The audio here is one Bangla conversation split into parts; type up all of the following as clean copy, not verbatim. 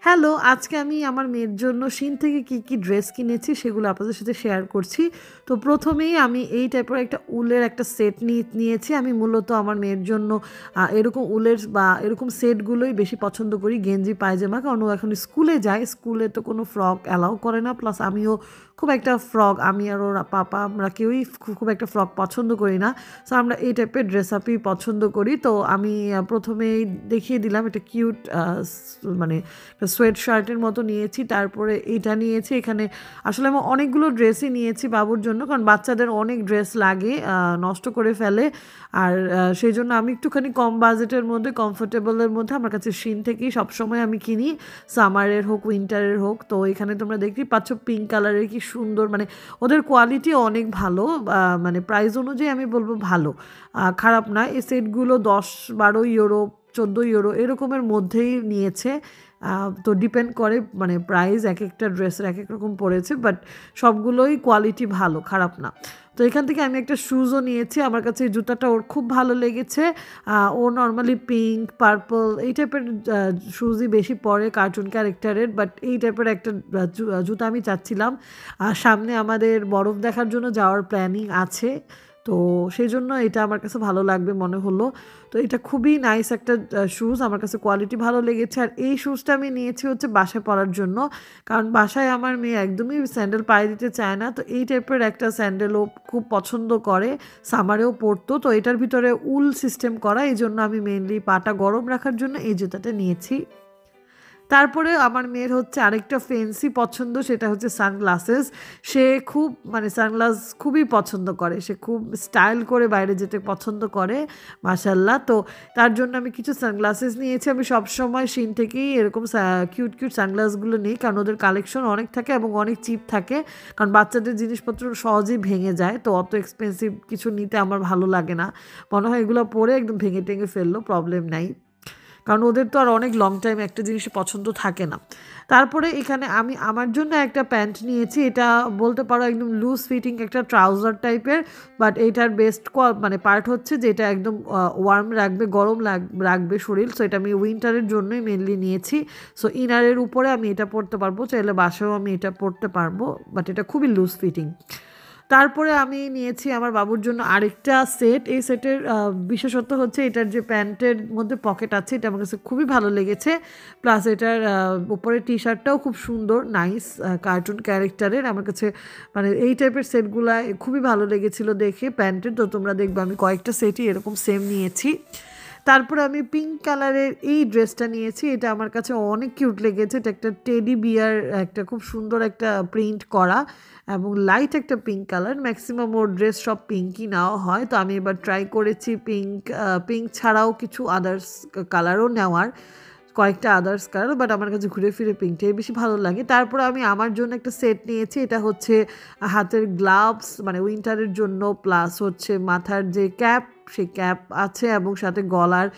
হ্যালো, আজকে আমি আমার মেয়ের জন্য শিন থেকে কি ড্রেস কিনেছি সেগুলো আপনাদের সাথে শেয়ার করছি। তো প্রথমেই আমি এই টাইপের একটা উলের একটা সেট নিয়েছি। আমি মূলত আমার মেয়ের জন্য এরকম উলের বা এরকম সেটগুলোই বেশি পছন্দ করি, গেঞ্জি পায়জামা। কারণ ও এখন স্কুলে যায়, স্কুলে তো কোনো ফ্রক অ্যালাউ করে না। প্লাস আমিও খুব একটা ফ্রক, আমি আর ওর পাপা আমরা কেউই খুব একটা ফ্রক পছন্দ করি না। সো আমরা এই টাইপের ড্রেস আপই পছন্দ করি। তো আমি প্রথমেই দেখিয়ে দিলাম এটা কিউট, মানে সোয়েট শার্টের মতো নিয়েছি। তারপরে এটা নিয়েছি। এখানে আসলে আমি অনেকগুলো ড্রেসই নিয়েছি বাবুর জন্য, কারণ বাচ্চাদের অনেক ড্রেস লাগে, নষ্ট করে ফেলে। আর সেই জন্য আমি একটুখানি কম বাজেটের মধ্যে, কমফোর্টেবলের মধ্যে আমার কাছে শিন থেকেই সবসময় আমি কিনি, সামারের হোক উইন্টারের হোক। তো এখানে তোমরা দেখতেই পাচ্ছ পিঙ্ক কালারের কি সুন্দর, মানে ওদের কোয়ালিটি অনেক ভালো, মানে প্রাইস অনুযায়ী আমি বলবো ভালো, খারাপ না। এই সেটগুলো 10-12 ইউরো, 14 ইউরো এরকমের মধ্যেই নিয়েছে। তো ডিপেন্ড করে, মানে প্রাইস এক একটা ড্রেসের এক এক রকম পড়েছে, বাট সবগুলোই কোয়ালিটি ভালো, খারাপ না। তো এখান থেকে আমি একটা শ্যুজও নিয়েছি। আমার কাছে এই জুতাটা ওর খুব ভালো লেগেছে। ও নর্মালি পিঙ্ক, পার্পল এই টাইপের শ্যুজই বেশি পরে কার্টুন ক্যারেক্টারের, বাট এই টাইপের একটা জুতা আমি চাচ্ছিলাম। সামনে আমাদের বরফ দেখার জন্য যাওয়ার প্ল্যানিং আছে, তো সেই জন্য এটা আমার কাছে ভালো লাগবে মনে হলো। তো এটা খুবই নাইস একটা শ্যুজ, আমার কাছে কোয়ালিটি ভালো লেগেছে। আর এই শ্যুজটা আমি নিয়েছি হচ্ছে বাসায় পরার জন্য, কারণ বাসায় আমার মেয়ে একদমই স্যান্ডেল পায়ে দিতে চায় না। তো এই টাইপের একটা স্যান্ডেলও খুব পছন্দ করে, সামারেও পরতো। তো এটার ভিতরে উল সিস্টেম করা, এই জন্য আমি মেনলি পাটা গরম রাখার জন্য এই জুতাটা নিয়েছি। তারপরে আমার মেয়ের হচ্ছে আরেকটা ফেন্সি পছন্দ, সেটা হচ্ছে সানগ্লাসেস। সে খুব, মানে সানগ্লাস খুবই পছন্দ করে, সে খুব স্টাইল করে বাইরে যেতে পছন্দ করে, মাশাল্লাহ। তো তার জন্য আমি কিছু সানগ্লাসেস নিয়েছি। আমি সবসময় শিন থেকেই এরকম কিউট কিউট সানগ্লাসগুলো নিই, কারণ ওদের কালেকশন অনেক থাকে এবং অনেক চিপ থাকে। কারণ বাচ্চাদের জিনিসপত্র সহজেই ভেঙে যায়, তো অত এক্সপেন্সিভ কিছু নিতে আমার ভালো লাগে না। মনে হয় এগুলো পরে একদম ভেঙে টেঙে ফেললো, প্রবলেম নাই, কারণ ওদের তো আর অনেক লং টাইম একটা জিনিস পছন্দ থাকে না। তারপরে এখানে আমি আমার জন্য একটা প্যান্ট নিয়েছি। এটা বলতে পারো একদম লুজ ফিটিং একটা ট্রাউজার টাইপের, বাট এইটার বেস্ট মানে পার্ট হচ্ছে যে এটা একদম ওয়ার্ম রাখবে, গরম রাখবে শরীর। সো এটা আমি উইন্টারের জন্যই মেনলি নিয়েছি। সো ইনারের উপরে আমি এটা পরতে পারবো, চাইলে বাসায়ও আমি এটা পরতে পারবো, বাট এটা খুবই লুজ ফিটিং। তারপরে আমি নিয়েছি আমার বাবুর জন্য আরেকটা সেট। এই সেটের বিশেষত্ব হচ্ছে এটার যে প্যান্টের মধ্যে পকেট আছে, এটা আমার কাছে খুবই ভালো লেগেছে। প্লাস এটার উপরের টি শার্টটাও খুব সুন্দর, নাইস, কার্টুন ক্যারেক্টারের। আমার কাছে মানে এই টাইপের সেটগুলা খুবই ভালো লেগেছিলো দেখে প্যান্টের। তো তোমরা দেখবে আমি কয়েকটা সেটই এরকম সেম নিয়েছি। তারপরে আমি পিঙ্ক কালারের এই ড্রেসটা নিয়েছি। এটা আমার কাছে অনেক কিউট লেগেছে। এটা একটা টেডি বিয়ার, একটা খুব সুন্দর একটা প্রিন্ট করা এবং লাইট একটা পিঙ্ক কালার। ম্যাক্সিমাম ওর ড্রেস সব পিঙ্কই নেওয়া হয়। তো আমি এবার ট্রাই করেছি পিঙ্ক ছাড়াও কিছু আদার্স কালারও নেওয়ার, কয়েকটা আদার্স কালার, বাট আমার কাছে ঘুরে ফিরে পিঙ্কটাই বেশি ভালো লাগে। তারপরে আমি আমার জন্য একটা সেট নিয়েছি। এটা হচ্ছে হাতের গ্লাভস, মানে উইন্টারের জন্য, প্লাস হচ্ছে মাথার যে ক্যাপ, সেই ক্যাপ আছে এবং সাথে গলার,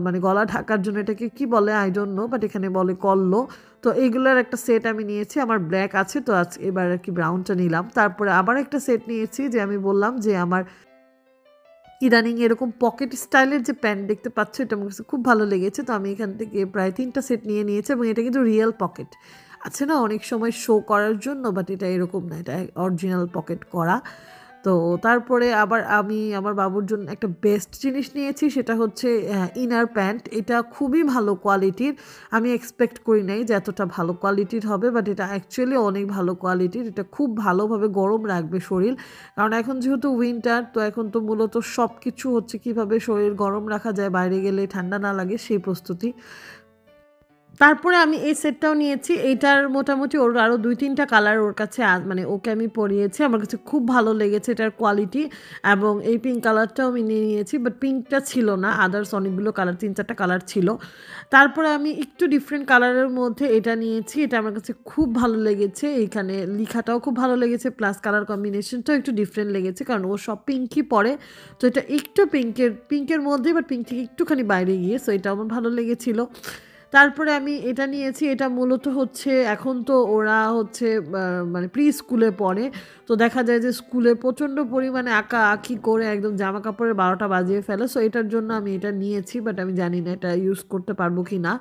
মানে গলা ঢাকার জন্য এটাকে কি বলে আই ডোন্ট নো, বাট এখানে বলে কল্লো। তো এইগুলোর একটা সেট আমি নিয়েছি। আমার ব্ল্যাক আছে, তো আজ এবার আর কি ব্রাউনটা নিলাম। তারপরে আবার একটা সেট নিয়েছি, যে আমি বললাম যে আমার ইদানিং এরকম পকেট স্টাইলের যে প্যান্ট দেখতে পাচ্ছ, এটা আমার কাছে খুব ভালো লেগেছে। তো আমি এখান থেকে প্রায় 3টা সেট নিয়েছি, এবং এটা কিন্তু রিয়েল পকেট আছে না অনেক সময় শো করার জন্য, বাট এটা এরকম না, এটা অরিজিনাল পকেট করা। তো তারপরে আবার আমি আমার বাবুর জন্য একটা বেস্ট জিনিস নিয়েছি, সেটা হচ্ছে ইনার প্যান্ট। এটা খুবই ভালো কোয়ালিটির, আমি এক্সপেক্ট করি নাই যে এতটা ভালো কোয়ালিটির হবে, বাট এটা অ্যাকচুয়ালি অনেক ভালো কোয়ালিটির। এটা খুব ভালোভাবে গরম রাখবে শরীর, কারণ এখন যেহেতু উইন্টার, তো এখন তো মূলত সব কিছু হচ্ছে কীভাবে শরীর গরম রাখা যায়, বাইরে গেলে ঠান্ডা না লাগে সেই প্রস্তুতি। তারপরে আমি এই সেটটাও নিয়েছি। এইটার মোটামুটি ওর আরও 2-3টা কালার ওর কাছে, মানে ওকে আমি পরিয়েছি। আমার কাছে খুব ভালো লেগেছে এটার কোয়ালিটি, এবং এই পিঙ্ক কালারটাও আমি নিয়ে নিয়েছি, বাট পিঙ্কটা ছিল না, আদার্স অনেকগুলো কালার, 3-4টা কালার ছিল। তারপরে আমি একটু ডিফারেন্ট কালারের মধ্যে এটা নিয়েছি। এটা আমার কাছে খুব ভালো লেগেছে, এইখানে লেখাটাও খুব ভালো লেগেছে, প্লাস কালার কম্বিনেশনটাও একটু ডিফারেন্ট লেগেছে, কারণ ও সব পিঙ্কই পরে। তো এটা একটু পিঙ্কের মধ্যে, বাট পিঙ্ক থেকে একটুখানি বাইরে গিয়ে, সো এটা আমার ভালো লেগেছিলো। তারপরে আমি এটা নিয়েছি। এটা মূলত হচ্ছে এখন তো ওরা হচ্ছে মানে প্রি স্কুলে পড়ে, তো দেখা যায় যে স্কুলে প্রচণ্ড পরিমাণে আঁকাআঁকি করে একদম জামা কাপড়ের 12টা বাজিয়ে ফেলে। সো এটার জন্য আমি এটা নিয়েছি, বাট আমি জানি না এটা ইউজ করতে পারবো কি না।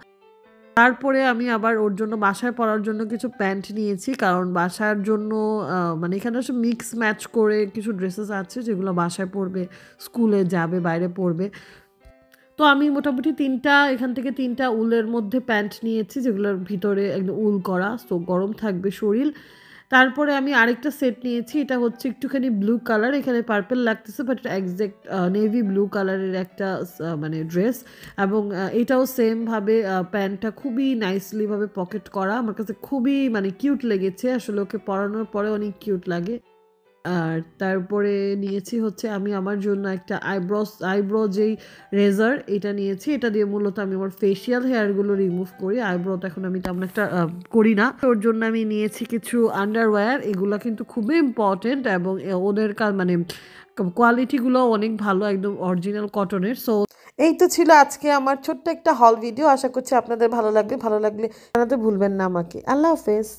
তারপরে আমি আবার ওর জন্য বাসায় পরার জন্য কিছু প্যান্ট নিয়েছি, কারণ বাসার জন্য মানে এখানে হচ্ছে মিক্স ম্যাচ করে কিছু ড্রেসেস আছে যেগুলো বাসায় পরবে, স্কুলে যাবে, বাইরে পরবে। তো আমি মোটামুটি এখান থেকে ৩টা উলের মধ্যে প্যান্ট নিয়েছি যেগুলোর ভিতরে একদম উল করা, সো গরম থাকবে শরীর। তারপরে আমি আরেকটা সেট নিয়েছি, এটা হচ্ছে একটুখানি ব্লু কালার, এখানে পার্পল লাগতেছে বাট এটা একজ্যাক্ট নেভি ব্লু কালারের একটা মানে ড্রেস, এবং এটাও সেমভাবে প্যান্টটা খুবই নাইসলিভাবে পকেট করা, আমার কাছে খুবই মানে কিউট লেগেছে, আসলে ওকে পরানোর পরে অনেক কিউট লাগে। আর তারপরে নিয়েছি হচ্ছে আমি আমার জন্য একটা আইব্রো যেই রেজার এটা নিয়েছি, এটা দিয়ে মূলত আমি আমার ফেসিয়াল হেয়ারগুলো রিমুভ করি, আইব্রোটা এখন আমি তেমন একটা করি না। ওর জন্য আমি নিয়েছি কিছু আন্ডারওয়্যার, এগুলো কিন্তু খুবই ইম্পর্টেন্ট এবং ওদের মানে কোয়ালিটিগুলো অনেক ভালো, একদম অরিজিনাল কটনের। সো এই তো ছিল আজকে আমার ছোট্ট একটা হল ভিডিও, আশা করছি আপনাদের ভালো লাগবে, ভালো লাগলে জানাতে ভুলবেন না আমাকে। আল্লাহ হাফেজ।